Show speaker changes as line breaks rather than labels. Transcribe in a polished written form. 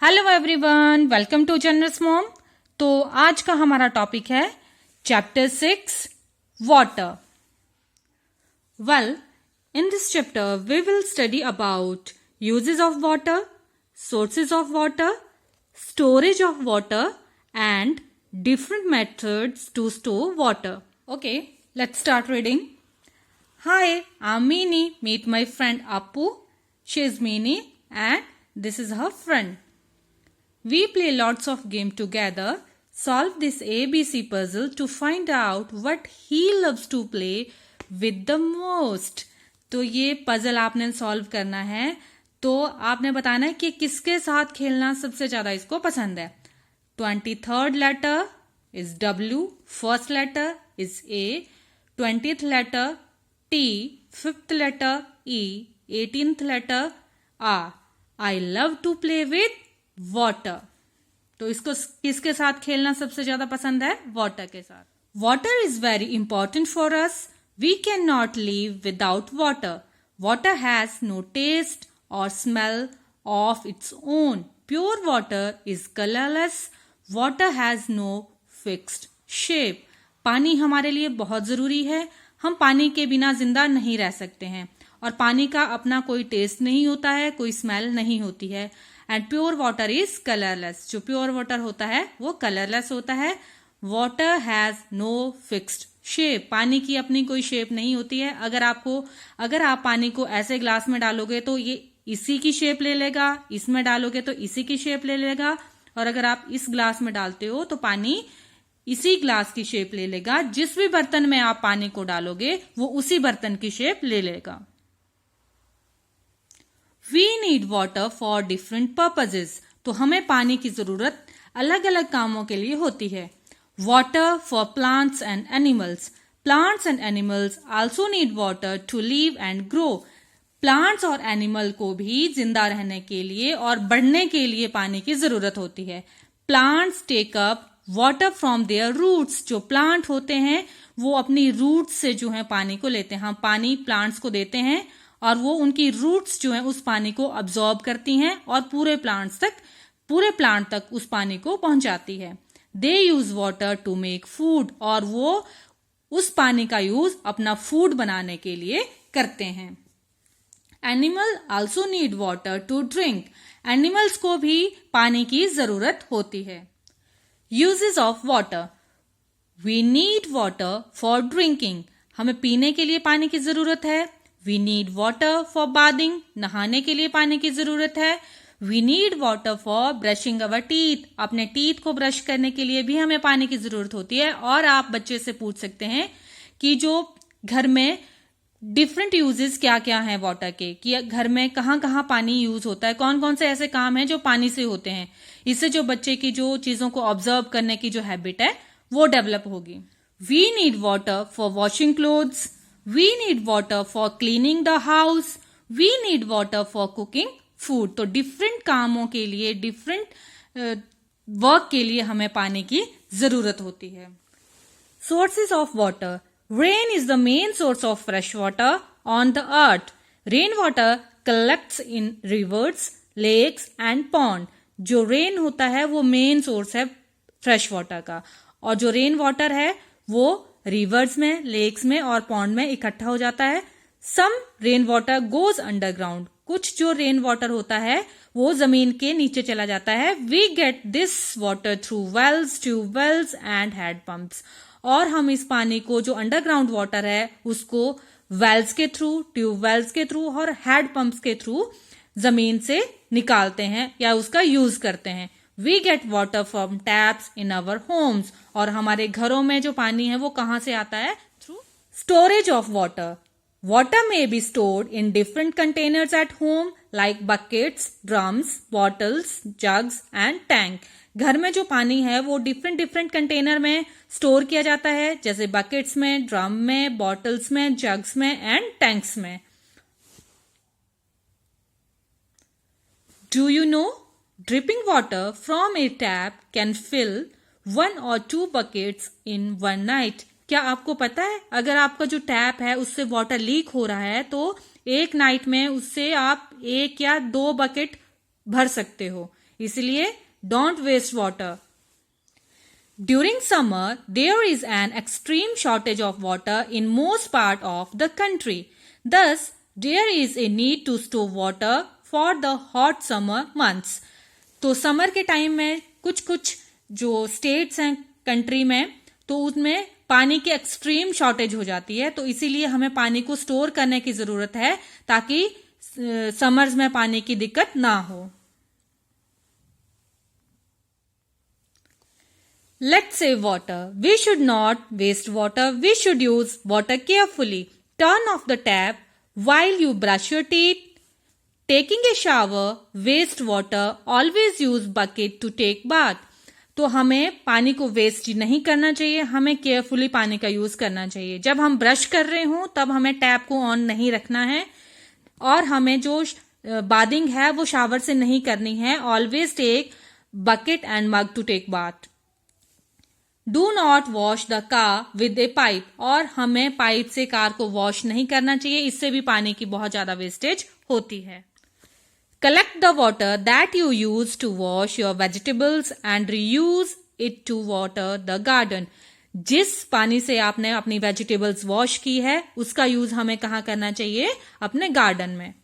Hello everyone, welcome to generous mom. तो आज का हमारा टॉपिक है chapter 6 water. Well, in this chapter we will study about uses of water, sources of water, storage of water and different methods to store water. Okay, let's start reading. Hi, I'm Meeni. Meet my friend Appu. She is Meeni and this is her friend. We play lots of games together. Solve this ABC puzzle to find out what he loves to play with the most. तो ये puzzle आपने solve करना है। तो आपने बताना है कि किसके साथ खेलना सबसे ज्यादा इसको पसंद है। 23rd letter is W, first letter is A, 20th letter T, 5th letter E, 18th letter R. I love to play with water. तो इसको किसके साथ खेलना सबसे ज्यादा पसंद है? वाटर के साथ। Water is very important for us. We can not live without water. Water has no taste or smell of its own. Pure water is colourless. Water has no fixed shape. पानी हमारे लिए बहुत जरूरी है। हम पानी के बिना जिंदा नहीं रह सकते हैं और पानी का अपना कोई टेस्ट नहीं होता है, कोई स्मेल नहीं होती है। And pure water is colourless. जो प्योर वाटर होता है वो कलरलेस होता है। Water has no fixed shape. पानी की अपनी कोई शेप नहीं होती है। अगर आप पानी को ऐसे ग्लास में डालोगे तो ये इसी की शेप ले लेगा, इसमें डालोगे तो इसी की शेप ले लेगा, और अगर आप इस ग्लास में डालते हो तो पानी इसी ग्लास की शेप ले लेगा। जिस भी बर्तन में आप पानी को डालोगे वो उसी बर्तन की शेप ले लेगा। We need water for different purposes. तो हमें पानी की जरूरत अलग अलग कामों के लिए होती है। Water for plants and animals. Plants and animals also need water to live and grow. Plants और एनिमल को भी जिंदा रहने के लिए और बढ़ने के लिए पानी की जरूरत होती है। Plants take up water from their roots. जो प्लांट होते हैं वो अपनी रूट्स से जो है पानी को लेते हैं। हम पानी प्लांट्स को देते हैं और वो उनकी रूट्स जो है उस पानी को अब्सॉर्ब करती हैं और पूरे प्लांट तक उस पानी को पहुंचाती है। They use water to make food. और वो उस पानी का यूज अपना फूड बनाने के लिए करते हैं। Animal also need water to drink. Animals को भी पानी की जरूरत होती है। Uses of water. We need water for drinking. हमें पीने के लिए पानी की जरूरत है। We need water for bathing. नहाने के लिए पानी की जरूरत है। We need water for brushing our teeth. अपने टीथ को ब्रश करने के लिए भी हमें पानी की जरूरत होती है। और आप बच्चे से पूछ सकते हैं कि जो घर में डिफरेंट यूजेस क्या क्या हैं वाटर के, कि घर में कहाँ कहाँ पानी यूज होता है, कौन कौन से ऐसे काम हैं जो पानी से होते हैं। इससे जो बच्चे की जो चीजों को ऑब्जर्व करने की जो हैबिट है वो डेवलप होगी। We need water for washing clothes. We need water for cleaning the house. We need water for cooking food. तो डिफरेंट कामों के लिए, डिफरेंट वर्क के लिए हमें पानी की जरूरत होती है। Sources of water. Rain is the main source of fresh water on the earth. Rainwater collects in rivers, lakes and pond. जो रेन होता है वो मेन सोर्स है फ्रेश वाटर का, और जो रेन वाटर है वो रिवर्स में, लेक्स में और पॉन्ड में इकट्ठा हो जाता है। Some rain water goes underground. कुछ जो रेन वाटर होता है वो जमीन के नीचे चला जाता है। We get this water through wells, tubewells and hand pumps. और हम इस पानी को, जो अंडरग्राउंड वाटर है, उसको वेल्स के थ्रू, ट्यूबवेल्स के थ्रू और हैंड पंप्स के थ्रू जमीन से निकालते हैं या उसका यूज करते हैं। We get water from taps in our homes. और हमारे घरों में जो पानी है वो कहाँ से आता है? Through storage of water. Water may be stored in different containers at home like buckets, drums, bottles, jugs and tank. घर में जो पानी है वो डिफरेंट कंटेनर में स्टोर किया जाता है, जैसे बकेट्स में, ड्रम में, बॉटल्स में, जग्स में एंड टैंक्स में। Do you know dripping water from a tap can fill 1 or 2 buckets in one night। क्या आपको पता है अगर आपका जो टैप है उससे वाटर लीक हो रहा है तो एक नाइट में उससे आप 1 या 2 बकेट भर सकते हो। इसलिए don't waste water. During summer, there is an extreme shortage of water in most part of the country. Thus, there is a need to store water for the hot summer months. तो summer के time में कुछ जो states हैं country में, तो उसमें पानी की एक्सट्रीम शॉर्टेज हो जाती है, तो इसीलिए हमें पानी को स्टोर करने की जरूरत है ताकि समर्स में पानी की दिक्कत ना हो. Let's save water. We should not waste water. We should use water carefully. Turn off the tap while you brush your teeth. Taking a shower, waste water. Always use bucket to take bath. तो हमें पानी को waste नहीं करना चाहिए, हमें carefully पानी का यूज करना चाहिए. जब हम ब्रश कर रहे हों तब हमें टैप को ऑन नहीं रखना है और हमें जो बाथिंग है वो शावर से नहीं करनी है. Always take bucket and mug to take bath. Do not wash the car with a pipe. और हमें पाइप से कार को वॉश नहीं करना चाहिए, इससे भी पानी की बहुत ज्यादा वेस्टेज होती है. Collect the water that you use to wash your vegetables and reuse it to water the garden. जिस पानी से आपने अपनी वेजिटेबल्स वॉश की है उसका यूज हमें कहाँ करना चाहिए? अपने गार्डन में.